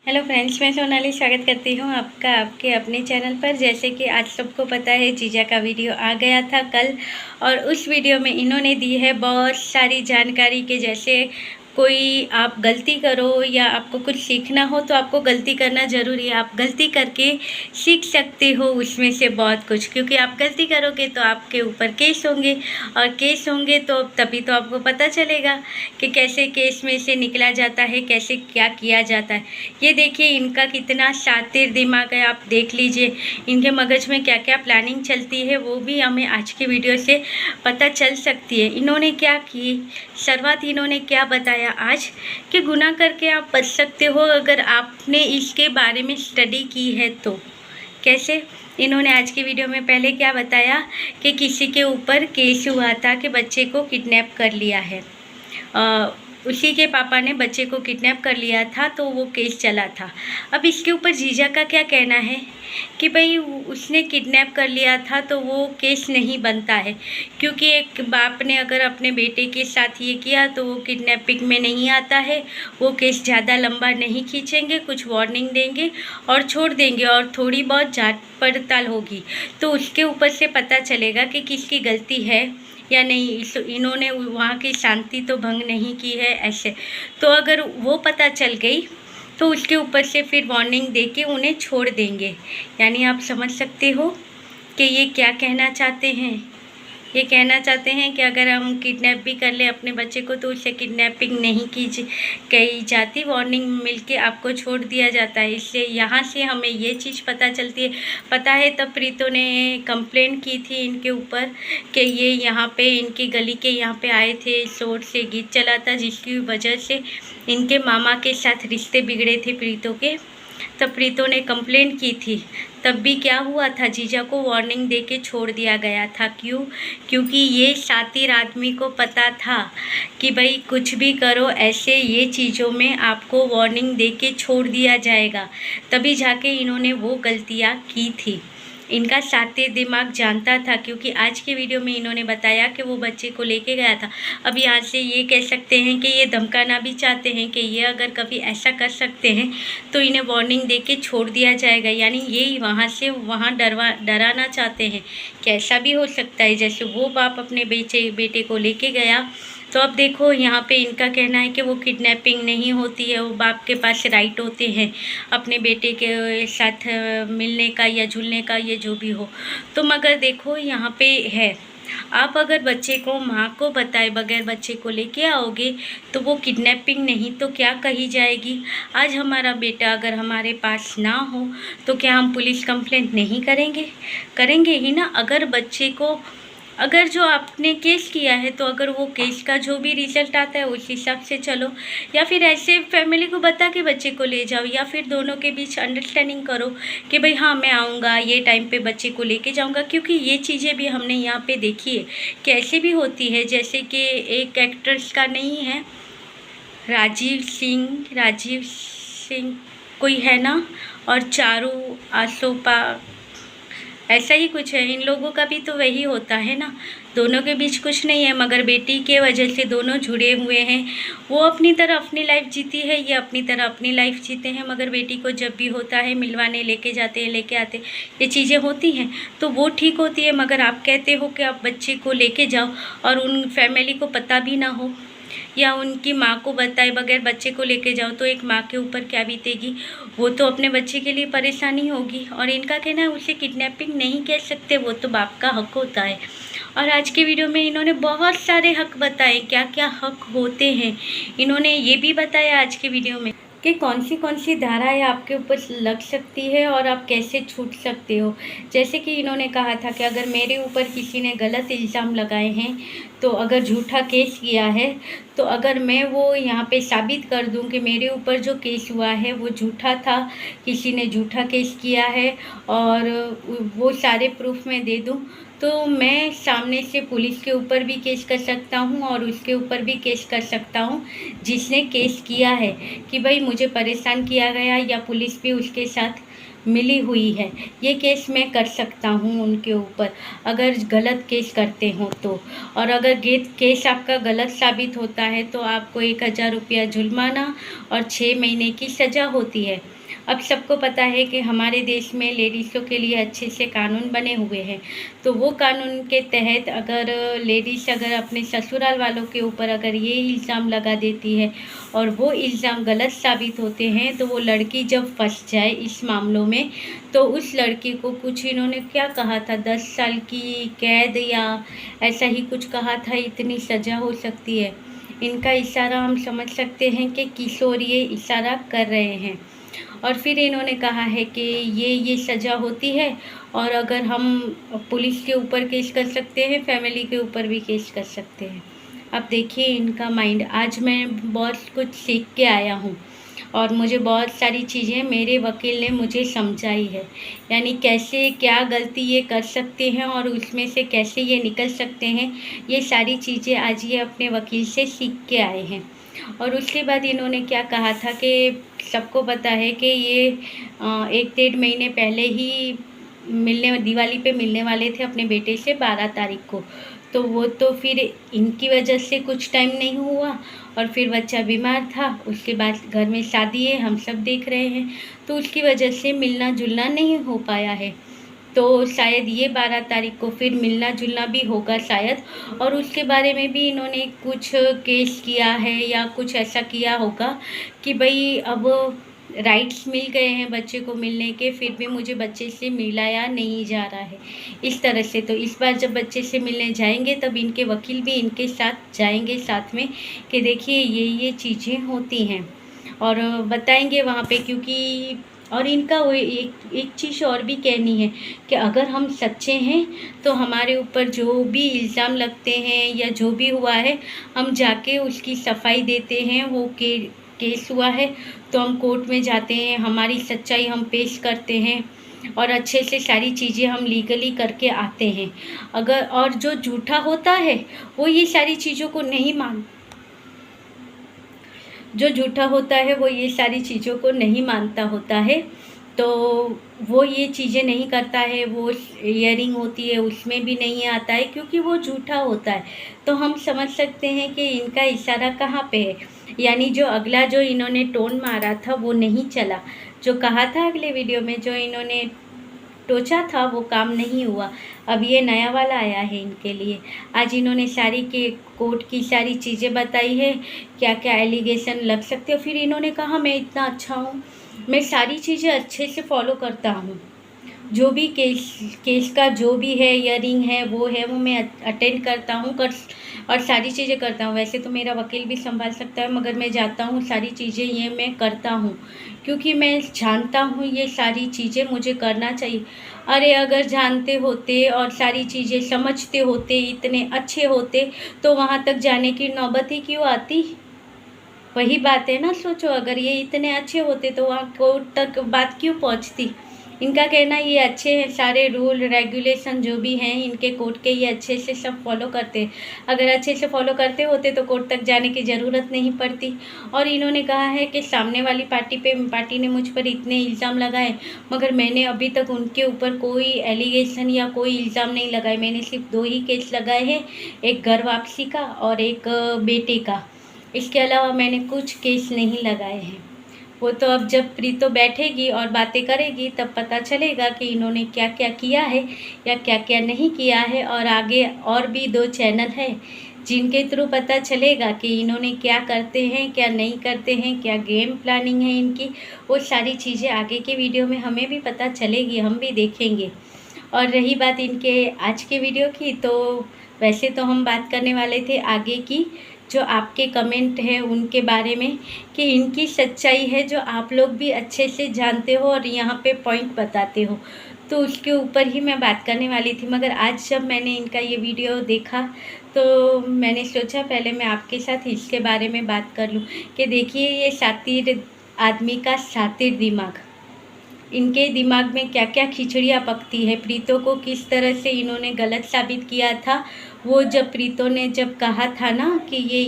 Hello friends, मैं सोनाली स्वागत करती हूँ आपका आपके अपने चैनल पर। जैसे कि आज सबको पता है, जीजा का वीडियो आ गया था कल, और उस वीडियो में इन्होंने दी है बहुत सारी जानकारी के जैसे कोई आप गलती करो या आपको कुछ सीखना हो तो आपको गलती करना ज़रूरी है। आप गलती करके सीख सकते हो उसमें से बहुत कुछ, क्योंकि आप गलती करोगे तो आपके ऊपर केस होंगे, और केस होंगे तो तभी तो आपको पता चलेगा कि कैसे केस में से निकला जाता है, कैसे क्या किया जाता है। ये देखिए इनका कितना शातिर दिमाग है, आप देख लीजिए इनके मगज में क्या क्या प्लानिंग चलती है, वो भी हमें आज की वीडियो से पता चल सकती है। इन्होंने क्या की शुरुआत, इन्होंने क्या बताया आज कि गुनाह करके आप बच सकते हो अगर आपने इसके बारे में स्टडी की है तो। कैसे? इन्होंने आज की वीडियो में पहले क्या बताया कि किसी के ऊपर केस हुआ था कि बच्चे को किडनैप कर लिया है, उसी के पापा ने बच्चे को किडनैप कर लिया था, तो वो केस चला था। अब इसके ऊपर जीजा का क्या कहना है कि भाई उसने किडनैप कर लिया था तो वो केस नहीं बनता है, क्योंकि एक बाप ने अगर अपने बेटे के साथ ये किया तो वो किडनैपिंग में नहीं आता है। वो केस ज़्यादा लंबा नहीं खींचेंगे, कुछ वार्निंग देंगे और छोड़ देंगे, और थोड़ी बहुत जांच पड़ताल होगी तो उसके ऊपर से पता चलेगा कि किसकी गलती है या नहीं। इन्होंने वहाँ की शांति तो भंग नहीं की है ऐसे। तो अगर वो पता चल गई तो उसके ऊपर से फिर वार्निंग देके उन्हें छोड़ देंगे। यानी आप समझ सकते हो कि ये क्या कहना चाहते हैं। ये कहना चाहते हैं कि अगर हम किडनैप भी कर ले अपने बच्चे को तो उसे किडनैपिंग नहीं कही जाती, वार्निंग मिलके आपको छोड़ दिया जाता है। इसलिए यहाँ से हमें ये चीज़ पता चलती है। पता है तब प्रीतो ने कंप्लेंट की थी इनके ऊपर कि ये यहाँ पे इनकी गली के यहाँ पे आए थे, शोर से गीत चला था, जिसकी वजह से इनके मामा के साथ रिश्ते बिगड़े थे प्रीतो के। तब प्रीतो ने कंप्लेंट की थी। तब भी क्या हुआ था, जीजा को वार्निंग देके छोड़ दिया गया था। क्यों? क्योंकि ये शातिर आदमी को पता था कि भाई कुछ भी करो ऐसे ये चीज़ों में आपको वार्निंग देके छोड़ दिया जाएगा। तभी जाके इन्होंने वो गलतियाँ की थी। इनका शातिर दिमाग जानता था, क्योंकि आज के वीडियो में इन्होंने बताया कि वो बच्चे को लेके गया था। अब यहाँ से ये कह सकते हैं कि ये धमकाना भी चाहते हैं कि ये अगर कभी ऐसा कर सकते हैं तो इन्हें वार्निंग देके छोड़ दिया जाएगा। यानी ये वहाँ से वहाँ डराना चाहते हैं कि ऐसा भी हो सकता है। जैसे वो बाप अपने बेटे को लेके गया, तो अब देखो यहाँ पे इनका कहना है कि वो किडनैपिंग नहीं होती है, वो बाप के पास राइट होते हैं अपने बेटे के साथ मिलने का या झूलने का, ये जो भी हो। तो मगर देखो यहाँ पे है, आप अगर बच्चे को माँ को बताए बगैर बच्चे को लेके आओगे तो वो किडनैपिंग नहीं तो क्या कही जाएगी। आज हमारा बेटा अगर हमारे पास ना हो तो क्या हम पुलिस कंप्लेंट नहीं करेंगे? करेंगे ही ना। अगर बच्चे को, अगर जो आपने केस किया है तो अगर वो केस का जो भी रिजल्ट आता है उस हिसाब से चलो, या फिर ऐसे फैमिली को बता के बच्चे को ले जाओ, या फिर दोनों के बीच अंडरस्टैंडिंग करो कि भाई हाँ मैं आऊँगा, ये टाइम पे बच्चे को लेके जाऊँगा। क्योंकि ये चीज़ें भी हमने यहाँ पे देखी है कि ऐसे भी होती है। जैसे कि एक एक्ट्रेस का नहीं है, राजीव सिंह कोई है ना, और चारू आसोपा, ऐसा ही कुछ है। इन लोगों का भी तो वही होता है ना, दोनों के बीच कुछ नहीं है, मगर बेटी के वजह से दोनों जुड़े हुए हैं। वो अपनी तरह अपनी लाइफ जीती है, ये अपनी तरह अपनी लाइफ जीते हैं, मगर बेटी को जब भी होता है मिलवाने लेके जाते हैं, लेके आते, ये चीज़ें होती हैं तो वो ठीक होती है। मगर आप कहते हो कि आप बच्चे को लेके जाओ और उन फैमिली को पता भी ना हो या उनकी माँ को बताए बगैर बच्चे को लेके जाओ तो एक माँ के ऊपर क्या बीतेगी। वो तो अपने बच्चे के लिए परेशानी होगी। और इनका कहना है उसे किडनैपिंग नहीं कह सकते, वो तो बाप का हक होता है। और आज के वीडियो में इन्होंने बहुत सारे हक बताए, क्या क्या हक होते हैं इन्होंने ये भी बताया आज के वीडियो में कि कौन सी धाराएं आपके ऊपर लग सकती है और आप कैसे छूट सकते हो। जैसे कि इन्होंने कहा था कि अगर मेरे ऊपर किसी ने गलत इल्ज़ाम लगाए हैं, तो अगर झूठा केस किया है, तो अगर मैं वो यहाँ पे साबित कर दूँ कि मेरे ऊपर जो केस हुआ है वो झूठा था, किसी ने झूठा केस किया है, और वो सारे प्रूफ मैं दे दूँ, तो मैं सामने से पुलिस के ऊपर भी केस कर सकता हूँ और उसके ऊपर भी केस कर सकता हूँ जिसने केस किया है, कि भाई मुझे परेशान किया गया, या पुलिस भी उसके साथ मिली हुई है। ये केस मैं कर सकता हूँ उनके ऊपर, अगर गलत केस करते हो तो। और अगर केस आपका गलत साबित होता है तो आपको 1000 रुपया जुर्माना और 6 महीने की सज़ा होती है। अब सबको पता है कि हमारे देश में लेडीज़ों के लिए अच्छे से कानून बने हुए हैं, तो वो कानून के तहत अगर लेडीज़ अगर अपने ससुराल वालों के ऊपर अगर ये इल्ज़ाम लगा देती है और वो इल्ज़ाम गलत साबित होते हैं, तो वो लड़की जब फंस जाए इस मामलों में, तो उस लड़की को कुछ इन्होंने क्या कहा था, 10 साल की कैद या ऐसा ही कुछ कहा था, इतनी सज़ा हो सकती है। इनका इशारा हम समझ सकते हैं कि किशोर ये इशारा कर रहे हैं। और फिर इन्होंने कहा है कि ये सज़ा होती है, और अगर हम पुलिस के ऊपर केस कर सकते हैं, फैमिली के ऊपर भी केस कर सकते हैं। अब देखिए इनका माइंड। आज मैं बहुत कुछ सीख के आया हूँ और मुझे बहुत सारी चीज़ें मेरे वकील ने मुझे समझाई है, यानी कैसे क्या गलती ये कर सकते हैं और उसमें से कैसे ये निकल सकते हैं। ये सारी चीज़ें आज ये अपने वकील से सीख के आए हैं। और उसके बाद इन्होंने क्या कहा था कि सबको पता है कि ये 1-1.5 महीने पहले ही दिवाली पे मिलने वाले थे अपने बेटे से 12 तारीख को। तो वो तो फिर इनकी वजह से कुछ टाइम नहीं हुआ, और फिर बच्चा बीमार था, उसके बाद घर में शादी है, हम सब देख रहे हैं, तो उसकी वजह से मिलना जुलना नहीं हो पाया है। तो शायद ये 12 तारीख को फिर मिलना जुलना भी होगा शायद, और उसके बारे में भी इन्होंने कुछ केस किया है या कुछ ऐसा किया होगा कि भाई अब राइट्स मिल गए हैं बच्चे को मिलने के, फिर भी मुझे बच्चे से मिलाया नहीं जा रहा है इस तरह से। तो इस बार जब बच्चे से मिलने जाएंगे तब इनके वकील भी इनके साथ जाएंगे साथ में, कि देखिए ये चीज़ें होती हैं, और बताएंगे वहाँ पे। क्योंकि और इनका वो एक चीज़ और भी कहनी है कि अगर हम सच्चे हैं तो हमारे ऊपर जो भी इल्ज़ाम लगते हैं या जो भी हुआ है, हम जाके उसकी सफाई देते हैं। वो केस हुआ है तो हम कोर्ट में जाते हैं, हमारी सच्चाई हम पेश करते हैं और अच्छे से सारी चीज़ें हम लीगली करके आते हैं। अगर और जो झूठा होता है वो ये सारी चीज़ों को नहीं जो झूठा होता है वो ये सारी चीज़ों को नहीं मानता होता है, तो वो ये चीज़ें नहीं करता है। वो हियरिंग होती है उसमें भी नहीं आता है, क्योंकि वो झूठा होता है। तो हम समझ सकते हैं कि इनका इशारा कहाँ पे है, यानी जो अगला जो इन्होंने टोन मारा था वो नहीं चला, जो कहा था अगले वीडियो में जो इन्होंने टोचा था वो काम नहीं हुआ। अब ये नया वाला आया है इनके लिए। आज इन्होंने सारी के कोर्ट की सारी चीज़ें बताई है, क्या क्या एलिगेशन लग सकते हो। फिर इन्होंने कहा मैं इतना अच्छा हूँ, मैं सारी चीज़ें अच्छे से फॉलो करता हूँ, जो भी केस का जो भी है हियरिंग है वो मैं अटेंड करता हूँ और सारी चीज़ें करता हूँ। वैसे तो मेरा वकील भी संभाल सकता है, मगर मैं जाता हूँ सारी चीज़ें ये मैं करता हूँ, क्योंकि मैं जानता हूँ ये सारी चीज़ें मुझे करना चाहिए। अरे अगर जानते होते और सारी चीज़ें समझते होते, इतने अच्छे होते, तो वहाँ तक जाने की नौबत ही क्यों आती। वही बात है ना, सोचो अगर ये इतने अच्छे होते तो वहाँ कोर्ट तक बात क्यों पहुँचती। इनका कहना ये अच्छे हैं, सारे रूल रेगुलेशन जो भी हैं इनके कोर्ट के ये अच्छे से सब फॉलो करते। अगर अच्छे से फॉलो करते होते तो कोर्ट तक जाने की ज़रूरत नहीं पड़ती। और इन्होंने कहा है कि सामने वाली पार्टी ने मुझ पर इतने इल्ज़ाम लगाए, मगर मैंने अभी तक उनके ऊपर कोई एलिगेशन या कोई इल्ज़ाम नहीं लगाए। मैंने सिर्फ 2 ही केस लगाए हैं, एक घर वापसी का और एक बेटे का। इसके अलावा मैंने कुछ केस नहीं लगाए हैं। वो तो अब जब प्रीतो बैठेगी और बातें करेगी तब पता चलेगा कि इन्होंने क्या क्या किया है या क्या क्या नहीं किया है। और आगे और भी 2 चैनल है जिनके थ्रू पता चलेगा कि इन्होंने क्या करते हैं क्या नहीं करते हैं, क्या गेम प्लानिंग है इनकी। वो सारी चीज़ें आगे के वीडियो में हमें भी पता चलेगी, हम भी देखेंगे। और रही बात इनके आज के वीडियो की, तो वैसे तो हम बात करने वाले थे आगे की, जो आपके कमेंट हैं उनके बारे में, कि इनकी सच्चाई है जो आप लोग भी अच्छे से जानते हो और यहाँ पे पॉइंट बताते हो, तो उसके ऊपर ही मैं बात करने वाली थी। मगर आज जब मैंने इनका ये वीडियो देखा तो मैंने सोचा पहले मैं आपके साथ इसके बारे में बात कर लूँ कि देखिए ये शातिर आदमी का शातिर दिमाग, इनके दिमाग में क्या क्या खिचड़ियाँ पकती है। प्रीतो को किस तरह से इन्होंने गलत साबित किया था, वो जब प्रीतो ने जब कहा था ना कि ये